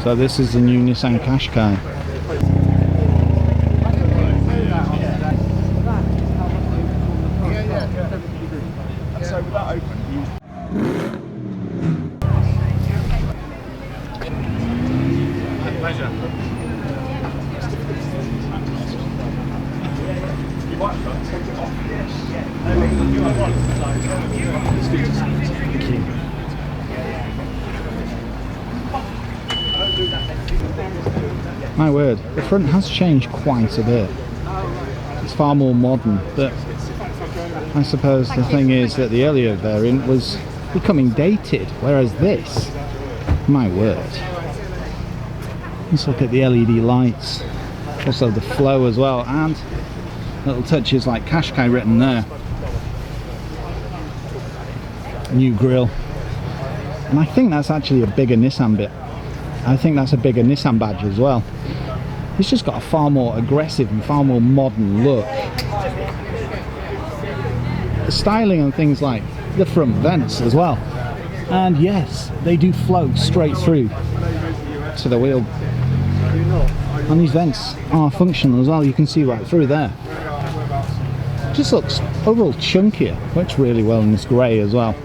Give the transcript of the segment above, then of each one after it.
So this is the new Nissan Qashqai. So with that open, pleasure. You might have to take it off. Thank you. My word, the front has changed quite a bit. It's far more modern, but I suppose the thing is that the earlier variant was becoming dated, whereas this, my word. Let's look at the LED lights, also the flow as well, and little touches like Qashqai written there. New grille, and I think that's actually a bigger Nissan bit. I think that's a bigger Nissan badge as well. It's just got a far more aggressive and far more modern look. The styling on things like the front vents as well, and yes, they do flow straight through to the wheel, and these vents are functional as well. You can see right through there. Just looks overall chunkier, works really well in this grey as well.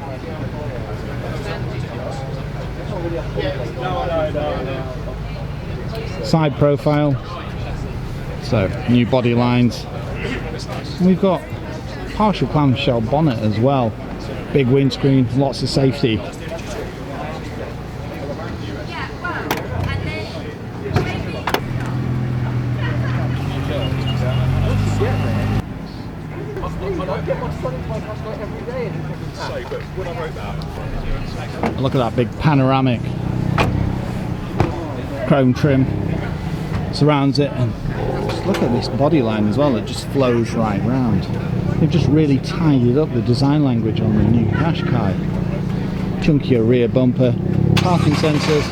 Side profile, so new body lines, and we've got partial clamshell bonnet as well, big windscreen, lots of safety. Look at that big panoramic chrome trim surrounds it, and just look at this body line as well, it just flows right round. They've just really tidied up the design language on the new Qashqai. Chunkier rear bumper, parking sensors,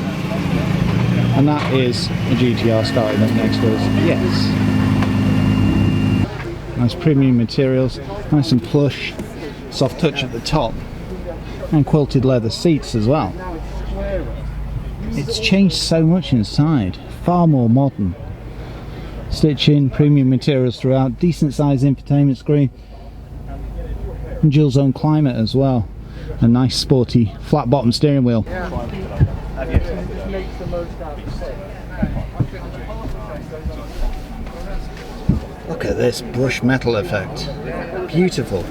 and that is a GTR starting up next to us. Yes. Nice premium materials, nice and plush, soft touch at the top, and quilted leather seats as well. It's changed so much inside, far more modern. Stitching, premium materials throughout, decent sized infotainment screen, and dual zone climate as well. A nice sporty flat bottom steering wheel. Look at this brush metal effect, beautiful.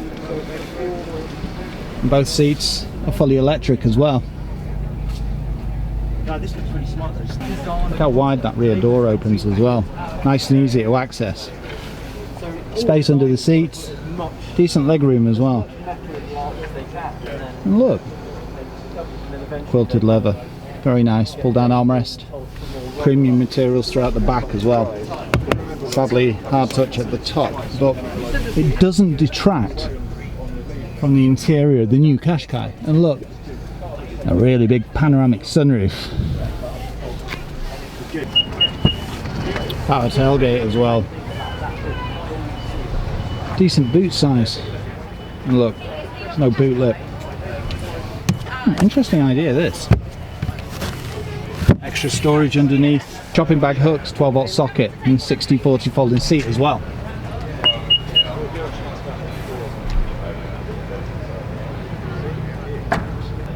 And both seats are fully electric as well. Look how wide that rear door opens as well. Nice and easy to access. Space under the seats, decent legroom as well. And look, quilted leather, very nice. Pull down armrest, premium materials throughout the back as well. Sadly, hard touch at the top, but it doesn't detract from the interior of the new Qashqai. And look, a really big panoramic sunroof. Power tailgate as well. Decent boot size. And look, there's no boot lip. Interesting idea this. Extra storage underneath. Shopping bag hooks, 12-volt socket, and 60/40 folding seat as well.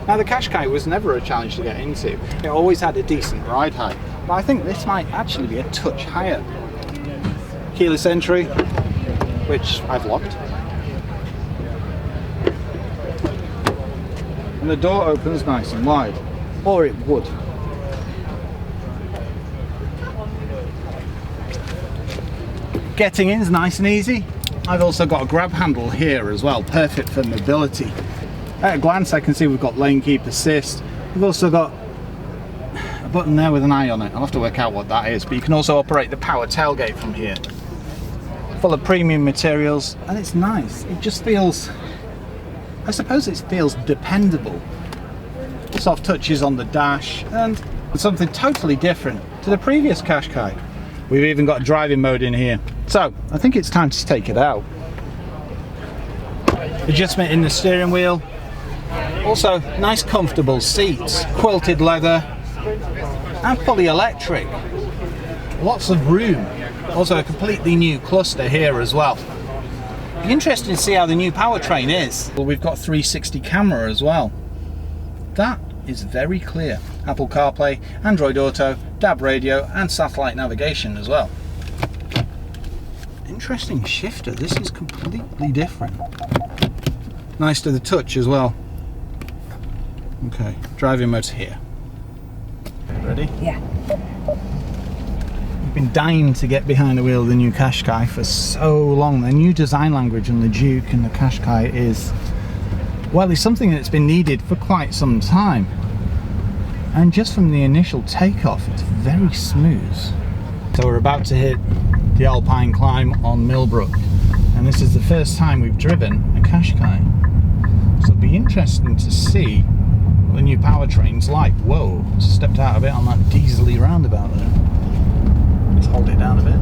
Now the Qashqai was never a challenge to get into. It always had a decent ride height, but I think this might actually be a touch higher. Keyless entry, which I've locked. And the door opens nice and wide, or it would. Getting in is nice and easy. I've also got a grab handle here as well, perfect for mobility. At a glance I can see we've got lane keep assist. We've also got a button there with an eye on it. I'll have to work out what that is, but you can also operate the power tailgate from here. Full of premium materials, and it's nice. It just feels, I suppose it feels dependable. Soft touches on the dash, and something totally different to the previous Qashqai. We've even got driving mode in here. So I think it's time to take it out. Adjustment in the steering wheel. Also nice comfortable seats, quilted leather, and fully electric. Lots of room. Also a completely new cluster here as well. Be interesting to see how the new powertrain is. Well, we've got 360 camera as well. That is very clear. Apple CarPlay, Android Auto, DAB radio and satellite navigation as well. Interesting shifter. This is completely different. Nice to the touch as well. Okay, driving mode's here. Ready? Yeah. I've been dying to get behind the wheel of the new Qashqai for so long. The new design language on the Duke and the Qashqai is, well, it's something that's been needed for quite some time. And just from the initial takeoff, it's very smooth. So we're about to hit the Alpine climb on Millbrook, and this is the first time we've driven a Qashqai. So it'll be interesting to see what the new powertrain's like. Whoa, just stepped out a bit on that diesely roundabout there. Let's hold it down a bit.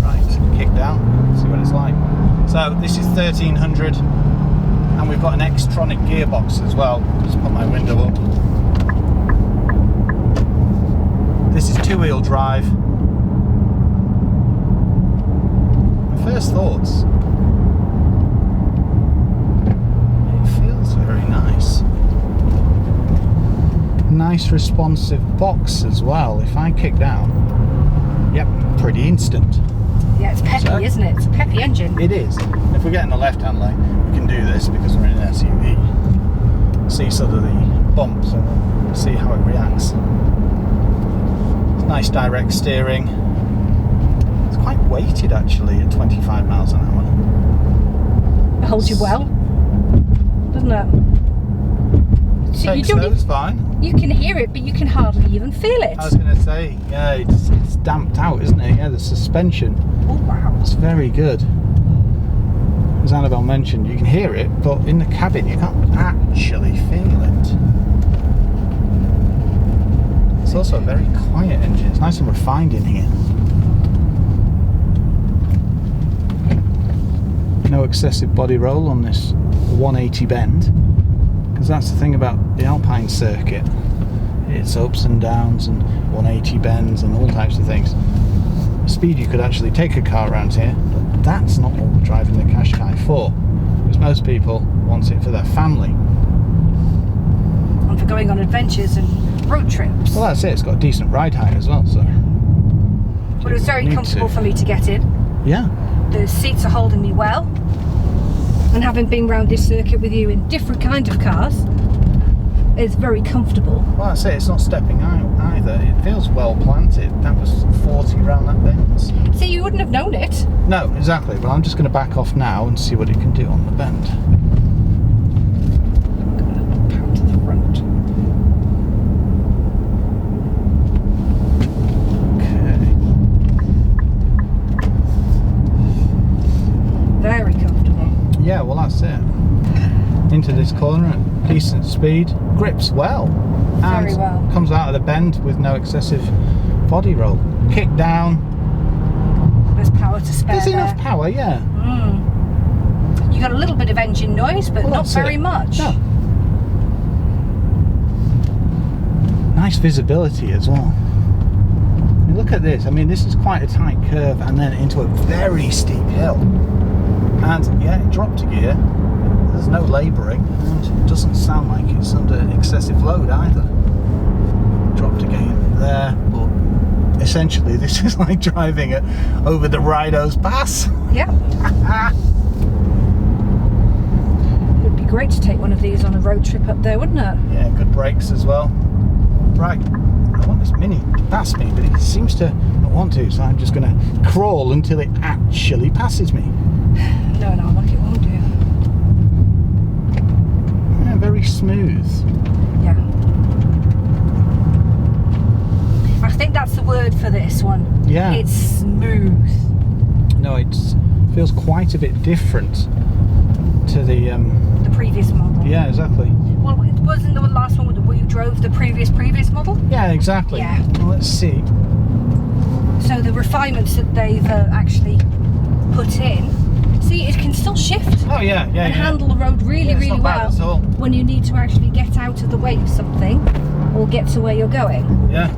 Right, kick down, see what it's like. So this is 1300, and we've got an Xtronic gearbox as well. Just put my window up. This is two-wheel drive. My first thoughts. It feels very nice. Nice responsive box as well. If I kick down, yep, pretty instant. Yeah, it's peppy, So- isn't it? It's a peppy engine. It is. If we get in the left-hand lane, we can do this because we're in an SUV. See sort of the bumps and see how it reacts. Nice direct steering. It's quite weighted actually at 25 miles an hour. It holds you well, doesn't it? So Takes those fine. you can hear it, but you can hardly even feel it. I was going to say, yeah, it's damped out, isn't it? Yeah, the suspension. Oh wow. It's very good. As Annabelle mentioned, you can hear it, but in the cabin you can't actually feel it. It's also a very quiet engine. It's nice and refined in here. No excessive body roll on this 180 bend, because that's the thing about the Alpine circuit. It's ups and downs and 180 bends and all types of things. The speed you could actually take a car around here, but that's not what we're driving the Qashqai for, because most people want it for their family. And for going on adventures and road trips. Well, that's it. It's got a decent ride height as well, so. But it was very Need comfortable to. for me to get in. Yeah. The seats are holding me well. And having been round this circuit with you in different kind of cars, it's very comfortable. Well, that's it. It's not stepping out either. It feels well planted. That was 40 round that bend. See, you wouldn't have known it. No, exactly. But I'm just going to back off now and see what it can do on the bend. Pound to the front. Okay. Very comfortable. Yeah, well, that's it. Into this corner at decent speed. Grips well. And Very well. comes out of the bend with no excessive body roll. Kick down. There's power to spare There's there. enough power, yeah. You got a little bit of engine noise, but Well, not that's very it. much. No. Nice visibility as well. And look at this. I mean, this is quite a tight curve and then into a very steep hill. And yeah, it dropped a gear. There's no labouring and it doesn't sound like it's under excessive load either. Dropped a gear there, but essentially this is like driving it over the Rideau's Pass. Yeah. It would be great to take one of these on a road trip up there, wouldn't it? Yeah, good brakes as well. Right, I want this Mini to pass me, but it seems to not want to, so I'm just going to crawl until it actually passes me. No, like it won't do. Yeah, very smooth. Yeah. I think that's the word for this one. Yeah. It's smooth. No, it feels quite a bit different to the... The previous model. yeah, exactly. Well, it wasn't the last one where you drove the previous model? Yeah, exactly. Yeah. Well, let's see. So the refinements that they've actually put in, see, it can still shift Oh, yeah, yeah, and yeah. handle the road really, Yeah, it's really not bad well at all. when you need to actually get out of the way of something or get to where you're going. Yeah.